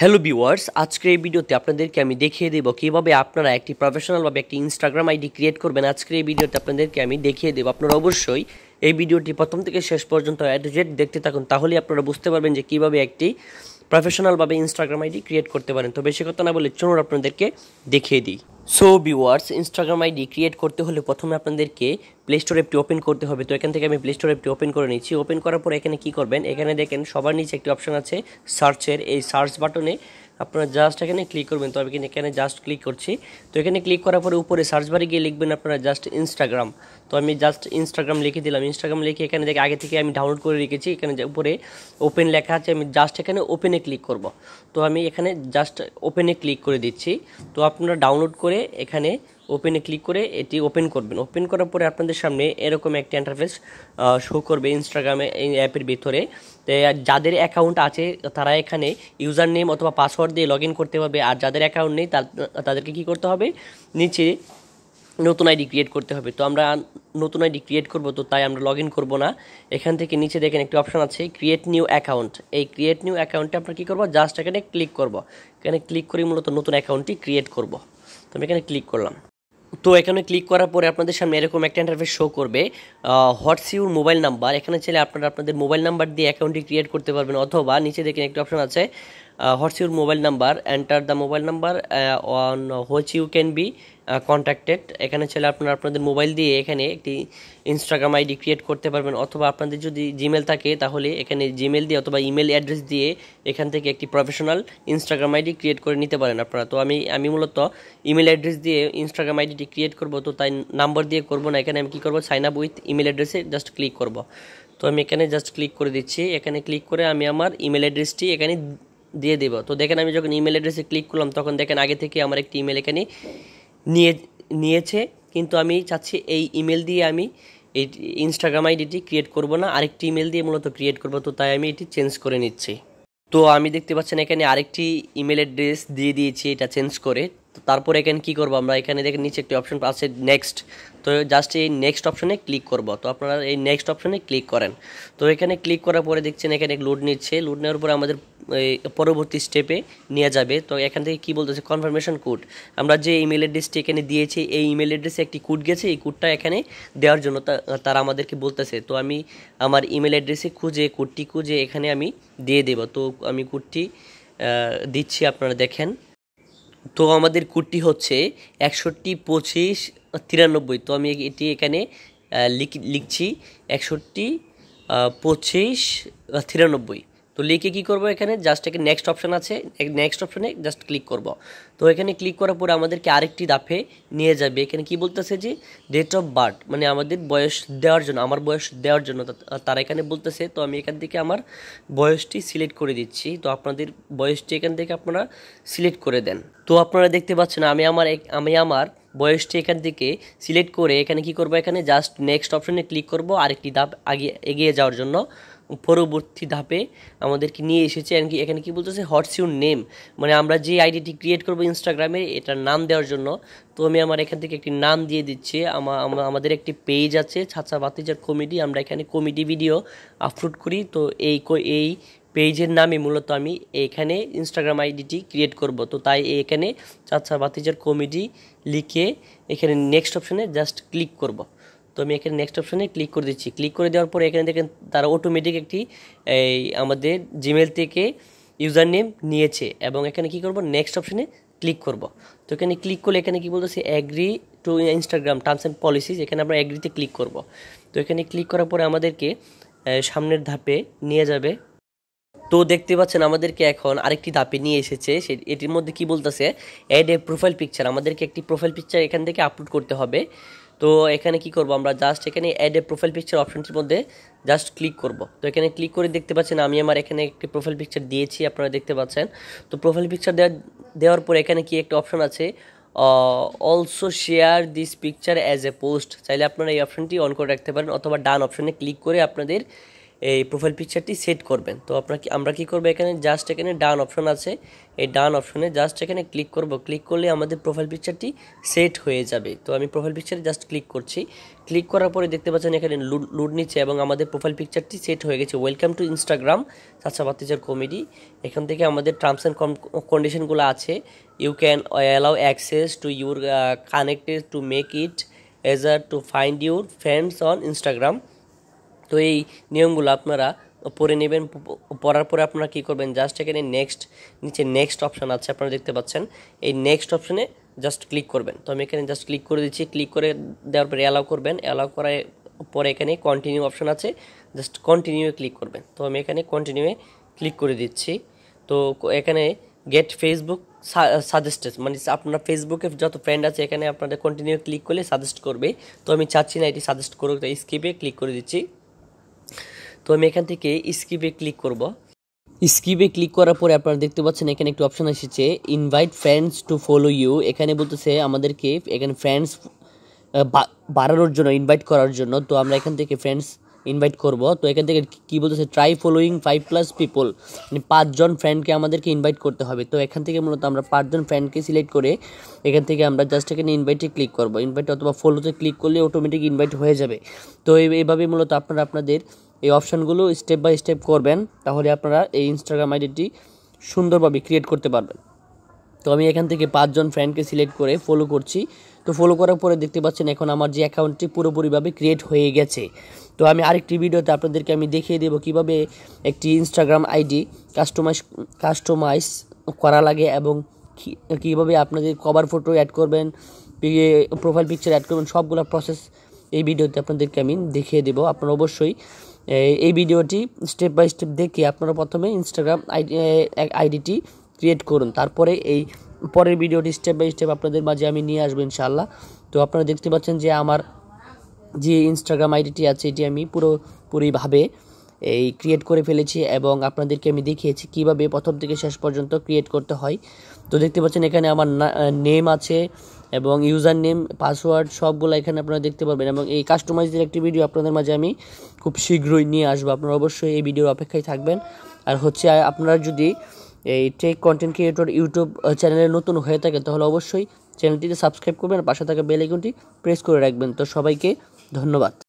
Hello viewers, আজকের এই ভিডিওতে আপনাদেরকে আমি দেখিয়ে দেব কিভাবে আপনারা একটি প্রফেশনালভাবে একটি ইনস্টাগ্রাম আইডি ক্রিয়েট করবেন। আজকের এই ভিডিওতে আপনাদেরকে আমি দেখিয়ে দেব। আপনারা অবশ্যই এই ভিডিওটি প্রথম থেকে শেষ পর্যন্ত দেখতে থাকুন, তাহলেই আপনারা বুঝতে পারবেন যে কিভাবে একটি প্রফেশনালভাবে ইনস্টাগ্রাম আইডি ক্রিয়েট করতে পারেন। তো বেশি কথা না বলে চলুন আপনাদেরকে দেখিয়ে দিই। So viewers, Instagram ID create করতে হলে প্রথমে আপনাদেরকে প্লে স্টোর অ্যাপটি ওপেন করতে হবে। তো এখান থেকে আমি প্লে স্টোর অ্যাপটি ওপেন করে নিচ্ছি। ওপেন করার পর এখানে কি করবেন, এখানে দেখেন সবার নিচে একটি অপশন আছে সার্চের। এই সার্চ বাটনে আপনারা জাস্ট এখানে ক্লিক করবেন। তো আমি এখানে জাস্ট ক্লিক করছি। তো এখানে ক্লিক করার পরে উপরে সার্চ বারে গিয়ে লিখবেন আপনারা জাস্ট ইনস্টাগ্রাম। তো আমি জাস্ট ইনস্টাগ্রাম লিখে দিলাম। ইনস্টাগ্রাম লিখে এখানে দেখে আগে থেকে আমি ডাউনলোড করে রেখেছি। এখানে উপরে ওপেন লেখা আছে, আমি জাস্ট এখানে ওপেনে ক্লিক করব। তো আমি এখানে জাস্ট ওপেনে ক্লিক করে দিচ্ছি। তো আপনারা ডাউনলোড করে এখানে ওপেনে ক্লিক করে এটি ওপেন করবেন। ওপেন করার পরে আপনাদের সামনে এরকম একটা ইন্টারফেস শো করবে ইনস্টাগ্রামে, এই অ্যাপের ভিতরে। যাদের অ্যাকাউন্ট আছে তারা এখানে ইউজার নেম অথবা পাসওয়ার্ড দিয়ে লগ ইন করতে পারবে। আর যাদের অ্যাকাউন্ট নেই তাদেরকে কী করতে হবে, নিচে নতুন আইডি ক্রিয়েট করতে হবে। তো আমরা নতুন আইডি ক্রিয়েট করব, তো তাই আমরা লগ ইন করবো না। এখান থেকে নিচে দেখেন একটি অপশন আছে ক্রিয়েট নিউ অ্যাকাউন্ট। এই ক্রিয়েট নিউ অ্যাকাউন্টে আমরা কী করবো, জাস্ট এখানে ক্লিক করব। এখানে ক্লিক করে মূলত নতুন অ্যাকাউন্টটি ক্রিয়েট করব। তো আমি এখানে ক্লিক করলাম। তো এখানে ক্লিক করার পরে আপনাদের সামনে এরকম একটা ইন্টারফেস শো করবে হোয়াটস ইউর মোবাইল নাম্বার। এখানে চাইলে আপনারা আপনাদের মোবাইল নাম্বার দিয়ে অ্যাকাউন্টটি ক্রিয়েট করতে পারবেন, অথবা নিচে দেখেন একটা অপশন আছে what's your mobile number, enter the mobile number on which you can be contacted. এখানে চাইলে আপনারা আপনাদের মোবাইল দিয়ে এখানে একটি ইনস্টাগ্রাম আইডি ক্রিয়েট করতে পারবেন, অথবা আপনাদের যদি জিমেল থাকে তাহলে এখানে জিমেল দিয়ে অথবা ইমেল অ্যাড্রেস দিয়ে এখান থেকে একটি প্রফেশনাল ইনস্টাগ্রাম আইডি ক্রিয়েট করে নিতে পারেন আপনারা। তো আমি মূলত ইমেল অ্যাড্রেস দিয়ে ইনস্টাগ্রাম আইডিটি ক্রিয়েট করব, তো তাই নাম্বার দিয়ে করব না। এখানে আমি কী করবো, সাইন আপ উইথ ইমেল অ্যাড্রেসে জাস্ট ক্লিক করব। তো আমি এখানে জাস্ট ক্লিক করে দিচ্ছি। এখানে ক্লিক করে আমি আমার ইমেল অ্যাড্রেসটি এখানে দিয়ে দেব। তো দেখেন আমি যখন ইমেল অ্যাড্রেসে ক্লিক করলাম তখন দেখেন আগে থেকে আমার একটি ইমেল এখানে নিয়েছে, কিন্তু আমি চাচ্ছি এই ইমেল দিয়ে আমি এই ইনস্টাগ্রাম আইডিটি ক্রিয়েট করব না, আরেকটি ইমেল দিয়ে মূলত ক্রিয়েট করব। তো তাই আমি এটি চেঞ্জ করে নিচ্ছি। তো আমি দেখতে পাচ্ছেন এখানে আরেকটি ইমেল অ্যাড্রেস দিয়ে দিয়েছি এটা চেঞ্জ করে। তো তারপর এখানে কী করবো, আমরা এখানে দেখেন নিচে একটি অপশন আছে নেক্সট। তো জাস্ট এই নেক্সট অপশনে ক্লিক করব। তো আপনারা এই নেক্সট অপশনে ক্লিক করেন। তো এখানে ক্লিক করার পরে দেখছেন এখানে লোড নিচ্ছে। লোড নেওয়ার পরে আমাদের পরবর্তী স্টেপে নিয়ে যাবে। তো এখান থেকে কী বলতেছে, কনফার্মেশন কোড। আমরা যে ইমেল অ্যাড্রেসটি এখানে দিয়েছি এই ইমেল অ্যাড্রেসে একটি কোড গেছে, এই কোডটা এখানে দেওয়ার জন্য তারা আমাদেরকে বলতেছে। তো আমি আমার ইমেল অ্যাড্রেসে কোডটি খুঁজে এখানে আমি দিয়ে দেব। তো আমি কোডটি দিচ্ছি, আপনারা দেখেন। তো আমাদের কোডটি হচ্ছে 612593। তো আমি এটি এখানে লিখছি 612593। তো লিখে কী করবো, এখানে জাস্ট এখানে নেক্সট অপশান আছে, নেক্সট অপশানে জাস্ট ক্লিক করব। তো এখানে ক্লিক করার পরে আমাদেরকে আরেকটি ধাপে নিয়ে যাবে। এখানে কি বলতেছে যে ডেট অফ বার্থ, মানে আমাদের বয়স দেওয়ার জন্য, আমার বয়স দেওয়ার জন্য তারা এখানে বলতেছে। তো আমি এখান থেকে আমার বয়সটি সিলেক্ট করে দিচ্ছি। তো আপনাদের বয়সটি এখান থেকে আপনারা সিলেক্ট করে দেন। তো আপনারা দেখতে পাচ্ছেন আমি আমার বয়সটি এখান থেকে সিলেক্ট করে এখানে কি করব, এখানে জাস্ট নেক্সট অপশনে ক্লিক করব আরেকটি ধাপ এগিয়ে যাওয়ার জন্য। পরবর্তী ধাপে আমাদেরকে নিয়ে এসেছে। এখানে কি বলতেছে হোয়াটস ইউর নেম, মানে আমরা যে আইডিটি ক্রিয়েট করবো ইনস্টাগ্রামে এটার নাম দেওয়ার জন্য। তো আমি আমার এখান থেকে একটি নাম দিয়ে দিচ্ছি। আমাদের একটি পেজ আছে ছাচা বাতিজার কমেডি, আমরা এখানে কমেডি ভিডিও আপলোড করি। তো এই পেজের নামে মূলত আমি এখানে ইনস্টাগ্রাম আইডিটি ক্রিয়েট করব। তো তাই এখানে চাচা বাতিজার কমেডি লিখে এখানে নেক্সট অপশনে জাস্ট ক্লিক করব। তো আমি এখানে নেক্সট অপশনে ক্লিক করে দিচ্ছি। ক্লিক করে দেওয়ার পরে এখানে দেখেন তারা অটোমেটিক একটি আমাদের জিমেল থেকে ইউজার নেম নিয়েছে, এবং এখানে কি করব, নেক্সট অপশনে ক্লিক করব। তো এখানে ক্লিক করলে এখানে কি বলতেছে agree to Instagram terms and policies, এখানে আমরা অ্যাগ্রিতে ক্লিক করব। তো এখানে ক্লিক করার পরে আমাদেরকে সামনের ধাপে নিয়ে যাবে। তো দেখতে পাচ্ছেন আমাদেরকে এখন আরেকটি ধাপে নিয়ে এসেছে। এটির মধ্যে কি বলতেছে অ্যাড এ প্রোফাইল পিকচার, আমাদেরকে একটি প্রোফাইল পিকচার এখান থেকে আপলোড করতে হবে। তো এখানে কি করব, আমরা জাস্ট এখানে অ্যাড এ প্রোফাইল পিকচার অপশনটির মধ্যে জাস্ট ক্লিক করব। তো এখানে ক্লিক করে দেখতে পাচ্ছেন আমি আমার এখানে একটি প্রোফাইল পিকচার দিয়েছি, আপনারা দেখতে পাচ্ছেন। তো প্রোফাইল পিকচার দেওয়ার পর এখানে কি একটা অপশন আছে also share this picture as a post, চাইলে আপনারা এই অপশনটি অন করে রাখতে পারেন, অথবা ডান অপশনে ক্লিক করে আপনাদের এই প্রোফাইল পিকচারটি সেট করবেন। তো আমরা কি করবো, এখানে জাস্ট এখানে ডান অপশন আছে, এই ডান অপশনে জাস্ট এখানে ক্লিক করব। ক্লিক করলে আমাদের প্রোফাইল পিকচারটি সেট হয়ে যাবে। তো আমি প্রোফাইল পিকচারে জাস্ট ক্লিক করছি। ক্লিক করার পরে দেখতে পাচ্ছেন এখানে লুড নিচ্ছে এবং আমাদের প্রোফাইল পিকচারটি সেট হয়ে গেছে। ওয়েলকাম টু ইনস্টাগ্রাম চাচা বাতিজার কমেডি। এখান থেকে আমাদের টার্মস অ্যান্ড কন্ডিশনগুলো আছে। You can allow access to your connected to make it easier to find your friends on Instagram. তো এই নিয়মগুলো আপনারা পড়ে নেবেন। পড়ার পরে আপনারা কী করবেন, জাস্ট এখানে নিচে নেক্সট অপশান আছে, আপনারা দেখতে পাচ্ছেন। এই নেক্সট অপশানে জাস্ট ক্লিক করবেন। তো আমি এখানে জাস্ট ক্লিক করে দিচ্ছি। ক্লিক করে দেওয়ার পরে অ্যালাউ করবেন। অ্যালাউ করার পরে এখানে কন্টিনিউ অপশান আছে, জাস্ট কন্টিনিউয়ে ক্লিক করবেন। তো আমি এখানে কন্টিনিউয়ে ক্লিক করে দিচ্ছি। তো এখানে গেট ফেসবুক সাজেস্টেড, মানে আপনার ফেসবুকে যত ফ্রেন্ড আছে এখানে আপনাদের কন্টিনিউ ক্লিক করলে সাজেস্ট করবে। তো আমি চাচ্ছি না এটি সাজেস্ট করুক, তাই স্কিপে ক্লিক করে দিচ্ছি। তো আমি এখান থেকে স্কিপে ক্লিক করব। স্কিপে ক্লিক করার পরে আপনারা দেখতে পাচ্ছেন এখানে একটি অপশন এসেছে invite friends to follow you. এখানে বলতেছে আমাদেরকে এখানে ফ্রেন্ডস বাড়ানোর জন্য, ইনভাইট করার জন্য। তো আমরা এখান থেকে ফ্রেন্ডস ইনভাইট করব। তো এখান থেকে কী বলতেছে, ট্রাই ফলোয়িং 5+ পিপল, মানে 5 জন ফ্রেন্ডকে আমাদেরকে ইনভাইট করতে হবে। তো এখান থেকে মূলত আমরা 5 জন ফ্রেন্ডকে সিলেক্ট করে এখান থেকে আমরা জাস্ট এখানে ইনভাইটে ক্লিক করব। ইনভাইট অথবা ফলোতে ক্লিক করলে অটোমেটিক ইনভাইট হয়ে যাবে। তো এইভাবে মূলত আপনারা আপনাদের এই অপশানগুলো স্টেপ বাই স্টেপ করবেন, তাহলে আপনারা এই ইনস্টাগ্রাম আইডিটি সুন্দরভাবে ক্রিয়েট করতে পারবেন। তো আমি এখান থেকে 5 জন ফ্রেন্ডকে সিলেক্ট করে ফলো করছি। তো ফলো করার পরে দেখতে পাচ্ছেন এখন আমার যে অ্যাকাউন্টটি পুরোপুরিভাবে ক্রিয়েট হয়ে গেছে। তো আমি আরেকটি ভিডিওতে আপনাদেরকে আমি দেখিয়ে দেবো কীভাবে একটি ইনস্টাগ্রাম আইডি কাস্টমাইজ করা লাগে এবং কীভাবে আপনাদের কভার ফটো অ্যাড করবেন, প্রোফাইল পিকচার অ্যাড করবেন, সবগুলো প্রসেস এই ভিডিওতে আপনাদেরকে আমি দেখিয়ে দেবো। আপনারা অবশ্যই এই ভিডিওটি স্টেপ বাই স্টেপ দেখে আপনারা প্রথমে ইনস্টাগ্রাম আইডিটি ক্রিয়েট করুন, তারপরে এই পরের ভিডিওটি স্টেপ বাই স্টেপ আপনাদের মাঝে আমি নিয়ে আসবো ইনশাআল্লাহ। তো আপনারা দেখতে পাচ্ছেন যে আমার যে ইনস্টাগ্রাম আইডিটি আছে এটি আমি পুরোপুরিভাবে এই ক্রিয়েট করে ফেলেছি এবং আপনাদেরকে আমি দেখিয়েছি কীভাবে প্রথম থেকে শেষ পর্যন্ত ক্রিয়েট করতে হয়। তো দেখতে পাচ্ছেন এখানে আমার নেম আছে এবং ইউজার নেম, পাসওয়ার্ড সবগুলো এখানে আপনারা দেখতে পাবেন এবং এই কাস্টমাইজের একটি ভিডিও আপনাদের মাঝে আমি খুব শীঘ্রই নিয়ে আসবো। আপনারা অবশ্যই এই ভিডিওর অপেক্ষায় থাকবেন। আর হচ্ছে আপনারা যদি এই টেক কন্টেন্ট ক্রিয়েটর ইউটিউব চ্যানেলে নতুন হয়ে থাকে তাহলে অবশ্যই চ্যানেলটিতে সাবস্ক্রাইব করবেন, পাশে থাকা বেল আইকনটি প্রেস করে রাখবেন। তো সবাইকে ধন্যবাদ।